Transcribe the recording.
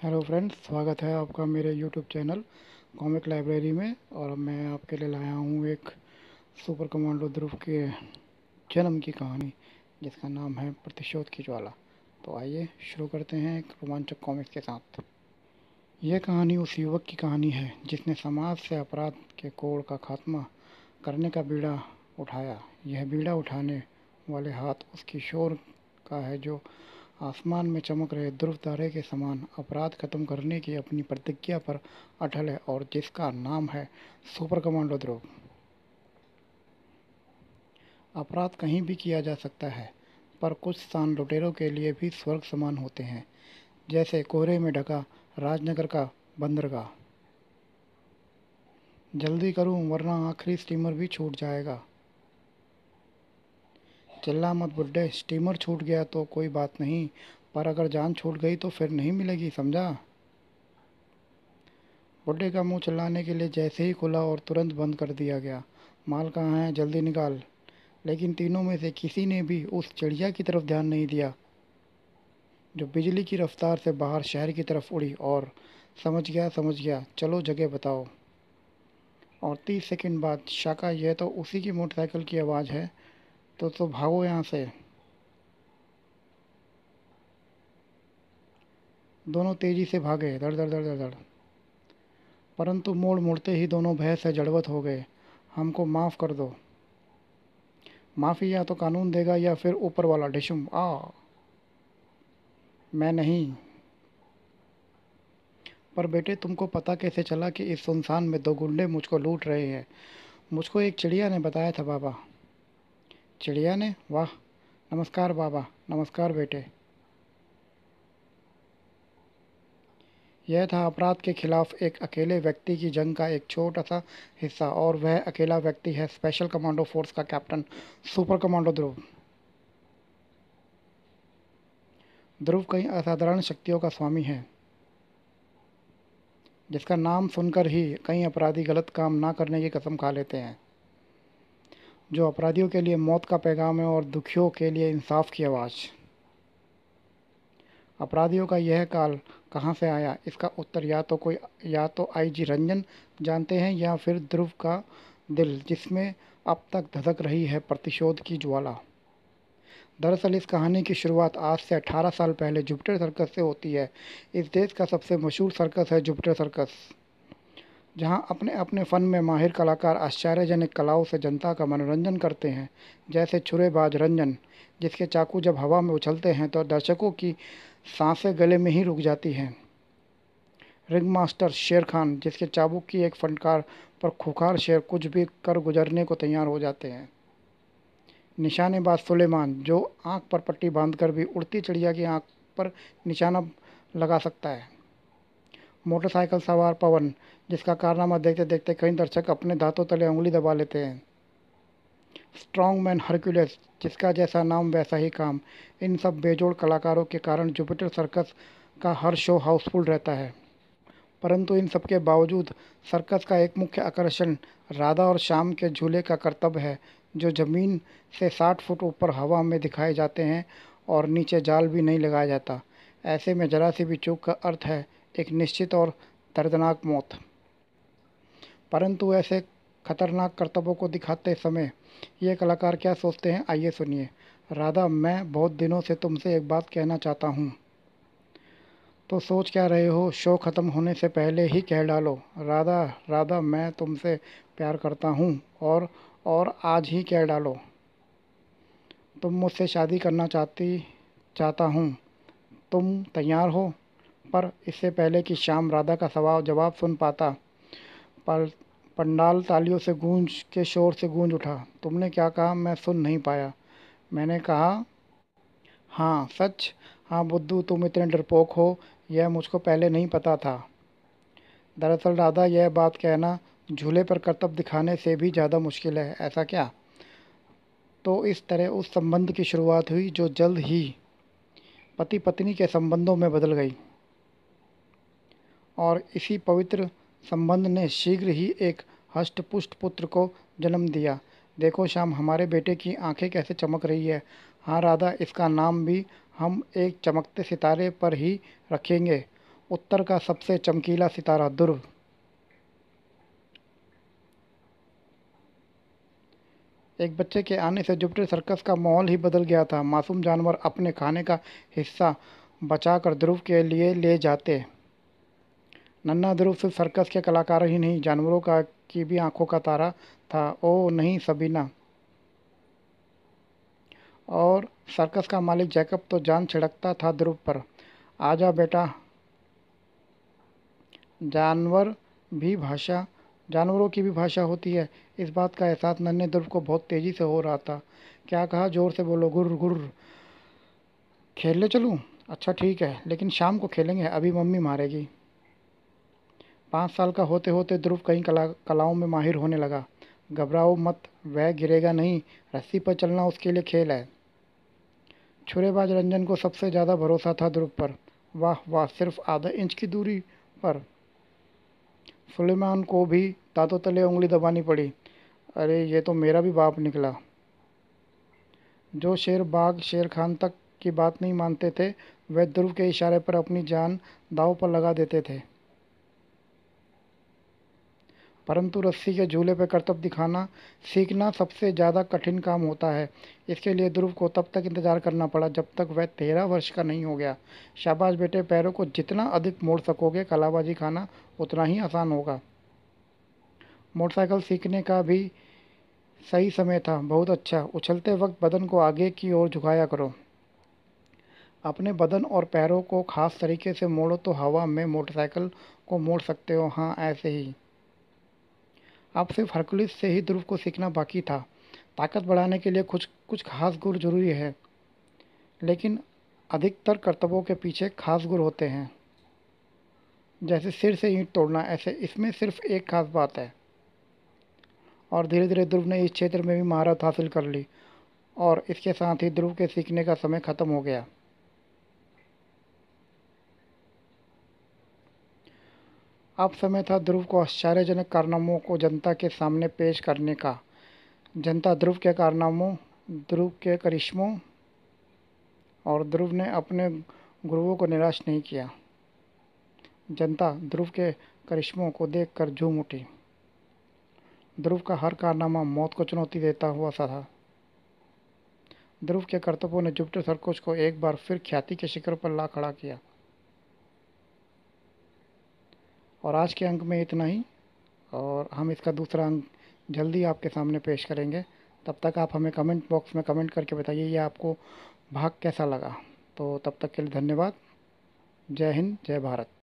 Hello friends, स्वागत है आपका मेरे यूट्यूब चैनल कॉमिक लाइब्रेरी में। और मैं आपके लिए लाया हूँ एक सुपर कमांडो ध्रुव के जन्म की कहानी, जिसका नाम है प्रतिशोध की ज्वाला। तो आइए शुरू करते हैं एक रोमांचक कॉमिक्स के साथ। यह कहानी उस युवक की कहानी है जिसने समाज से अपराध के कोड़ का खात्मा करने का बीड़ा उठाया। यह बीड़ा उठाने वाले हाथ उस किशोर का है जो आसमान में चमक रहे ध्रुव तारे के समान अपराध खत्म करने की अपनी प्रतिज्ञा पर अटल है, और जिसका नाम है सुपर कमांडो ध्रुव। अपराध कहीं भी किया जा सकता है, पर कुछ स्थान लुटेरों के लिए भी स्वर्ग समान होते हैं, जैसे कोहरे में ढका राजनगर का बंदरगाह। जल्दी करूं वरना आखिरी स्टीमर भी छूट जाएगा। चिल्ला मत बुड्ढे, स्टीमर छूट गया तो कोई बात नहीं, पर अगर जान छूट गई तो फिर नहीं मिलेगी, समझा? बुड्ढे का मुंह चिल्लाने के लिए जैसे ही खुला और तुरंत बंद कर दिया गया। माल कहाँ है, जल्दी निकाल। लेकिन तीनों में से किसी ने भी उस चिड़िया की तरफ ध्यान नहीं दिया जो बिजली की रफ्तार से बाहर शहर की तरफ उड़ी, और समझ गया, चलो जगह बताओ। और 30 सेकंड बाद, शाका, यह तो उसी की मोटरसाइकिल की आवाज़ है। तो भागो यहाँ से। दोनों तेजी से भागे, धड़ धड़ धड़ धड़ धड़। परंतु मोड़ मुड़ते ही दोनों भय से जड़वत हो गए। हमको माफ़ कर दो। माफ़ी या तो कानून देगा या फिर ऊपर वाला। ढिशुम आ। मैं नहीं। पर बेटे, तुमको पता कैसे चला कि इस सुनसान में दो गुंडे मुझको लूट रहे हैं? मुझको एक चिड़िया ने बताया था बाबा। चिड़िया ने? वाह। नमस्कार बाबा। नमस्कार बेटे। यह था अपराध के खिलाफ एक अकेले व्यक्ति की जंग का एक छोटा सा हिस्सा, और वह अकेला व्यक्ति है स्पेशल कमांडो फोर्स का कैप्टन सुपर कमांडो ध्रुव। ध्रुव कई असाधारण शक्तियों का स्वामी है, जिसका नाम सुनकर ही कई अपराधी गलत काम ना करने की कसम खा लेते हैं। जो अपराधियों के लिए मौत का पैगाम है और दुखियों के लिए इंसाफ की आवाज़। अपराधियों का यह काल कहाँ से आया, इसका उत्तर या तो आईजी रंजन जानते हैं, या फिर ध्रुव का दिल, जिसमें अब तक धधक रही है प्रतिशोध की ज्वाला। दरअसल इस कहानी की शुरुआत आज से 18 साल पहले जुपिटर सर्कस से होती है। इस देश का सबसे मशहूर सर्कस है जुपिटर सर्कस, जहां अपने अपने फ़न में माहिर कलाकार आश्चर्यजनक कलाओं से जनता का मनोरंजन करते हैं। जैसे छुरेबाज रंजन, जिसके चाकू जब हवा में उछलते हैं तो दर्शकों की सांसें गले में ही रुक जाती हैं। रिंग मास्टर शेर खान, जिसके चाबुक की एक फटकार पर खूंखार शेर कुछ भी कर गुजरने को तैयार हो जाते हैं। निशानेबाज सुलेमान, जो आंख पर पट्टी बांधकर भी उड़ती चिड़िया की आंख पर निशाना लगा सकता है। मोटरसाइकिल सवार पवन, जिसका कारनामा देखते देखते कई दर्शक अपने दांतों तले उंगली दबा लेते हैं। स्ट्रॉन्ग मैन हरक्यूलिस, जिसका जैसा नाम वैसा ही काम। इन सब बेजोड़ कलाकारों के कारण जुपिटर सर्कस का हर शो हाउसफुल रहता है। परंतु इन सबके बावजूद सर्कस का एक मुख्य आकर्षण राधा और श्याम के झूले का करतब है, जो ज़मीन से 60 फुट ऊपर हवा में दिखाए जाते हैं और नीचे जाल भी नहीं लगाया जाता। ऐसे में जरा सी भी चूक का अर्थ है एक निश्चित और दर्दनाक मौत। परंतु ऐसे खतरनाक करतबों को दिखाते समय ये कलाकार क्या सोचते हैं, आइए सुनिए। राधा, मैं बहुत दिनों से तुमसे एक बात कहना चाहता हूँ। तो सोच क्या रहे हो, शो ख़त्म होने से पहले ही कह डालो। राधा, राधा, मैं तुमसे प्यार करता हूँ, और आज ही कह डालो। तुम मुझसे शादी करना चाहता हूँ। तुम तैयार हो? पर इससे पहले कि श्याम राधा का सवाल जवाब सुन पाता, पर पंडाल तालियों से गूंज के शोर से गूंज उठा। तुमने क्या कहा? मैं सुन नहीं पाया। मैंने कहा, हाँ सच। हाँ बुद्धू, तुम इतने डरपोक हो, यह मुझको पहले नहीं पता था। दरअसल राधा, यह बात कहना झूले पर करतब दिखाने से भी ज़्यादा मुश्किल है। ऐसा क्या? तो इस तरह उस संबंध की शुरुआत हुई जो जल्द ही पति पत्नी के संबंधों में बदल गई, और इसी पवित्र संबंध ने शीघ्र ही एक हष्टपुष्ट पुत्र को जन्म दिया। देखो श्याम, हमारे बेटे की आंखें कैसे चमक रही है। हाँ राधा, इसका नाम भी हम एक चमकते सितारे पर ही रखेंगे। उत्तर का सबसे चमकीला सितारा ध्रुव। एक बच्चे के आने से जुपिटर सर्कस का माहौल ही बदल गया था। मासूम जानवर अपने खाने का हिस्सा बचाकर ध्रुव के लिए ले जाते। नन्हा ध्रुव सिर्फ सर्कस के कलाकार ही नहीं, जानवरों का की भी आंखों का तारा था। ओ नहीं सबीना। और सर्कस का मालिक जैकब तो जान छिड़कता था ध्रुव पर। आजा बेटा। जानवर भी भाषा जानवरों की भी भाषा होती है। इस बात का एहसास नन्हे ध्रुव को बहुत तेजी से हो रहा था। क्या कहा? जोर से बोलो। गुर्र गुर्र। खेलने चलूं? अच्छा ठीक है, लेकिन शाम को खेलेंगे, अभी मम्मी मारेगी। 5 साल का होते होते ध्रुव कई कलाओं में माहिर होने लगा। घबराओ मत, वह गिरेगा नहीं। रस्सी पर चलना उसके लिए खेल है। छुरेबाज रंजन को सबसे ज्यादा भरोसा था ध्रुव पर। वाह वाह, सिर्फ आधा इंच की दूरी पर। सुलेमान को भी दांतों तले उंगली दबानी पड़ी। अरे ये तो मेरा भी बाप निकला। जो शेर बाघ शेर खान तक की बात नहीं मानते थे, वे ध्रुव के इशारे पर अपनी जान दांव पर लगा देते थे। परंतु रस्सी के झूले पर करतब दिखाना सीखना सबसे ज़्यादा कठिन काम होता है। इसके लिए ध्रुव को तब तक इंतजार करना पड़ा जब तक वह 13 वर्ष का नहीं हो गया। शाबाश बेटे, पैरों को जितना अधिक मोड़ सकोगे, कलाबाजी खाना उतना ही आसान होगा। मोटरसाइकिल सीखने का भी सही समय था। बहुत अच्छा। उछलते वक्त बदन को आगे की ओर झुकाया करो। अपने बदन और पैरों को खास तरीके से मोड़ो तो हवा में मोटरसाइकिल को मोड़ सकते हो। हाँ, ऐसे ही। अब सिर्फ हरकुलिस से ही ध्रुव को सीखना बाकी था। ताकत बढ़ाने के लिए कुछ कुछ खास गुर जरूरी है, लेकिन अधिकतर करतबों के पीछे खास गुर होते हैं। जैसे सिर से ईंट तोड़ना, ऐसे इसमें सिर्फ एक खास बात है। और धीरे धीरे ध्रुव ने इस क्षेत्र में भी महारत हासिल कर ली। और इसके साथ ही ध्रुव के सीखने का समय खत्म हो गया। अब समय था ध्रुव को आश्चर्यजनक कारनामों को जनता के सामने पेश करने का। जनता ध्रुव के कारनामों, ध्रुव के करिश्मों और ध्रुव ने अपने गुरुओं को निराश नहीं किया। जनता ध्रुव के करिश्मों को देखकर झूम उठी। ध्रुव का हर कारनामा मौत को चुनौती देता हुआ सा था। ध्रुव के करतबों ने जुपिटर सर्कस को एक बार फिर ख्याति के शिखर पर ला खड़ा किया। और आज के अंक में इतना ही, और हम इसका दूसरा अंक जल्दी आपके सामने पेश करेंगे। तब तक आप हमें कमेंट बॉक्स में कमेंट करके बताइए ये आपको भाग कैसा लगा। तो तब तक के लिए धन्यवाद। जय हिंद, जय भारत।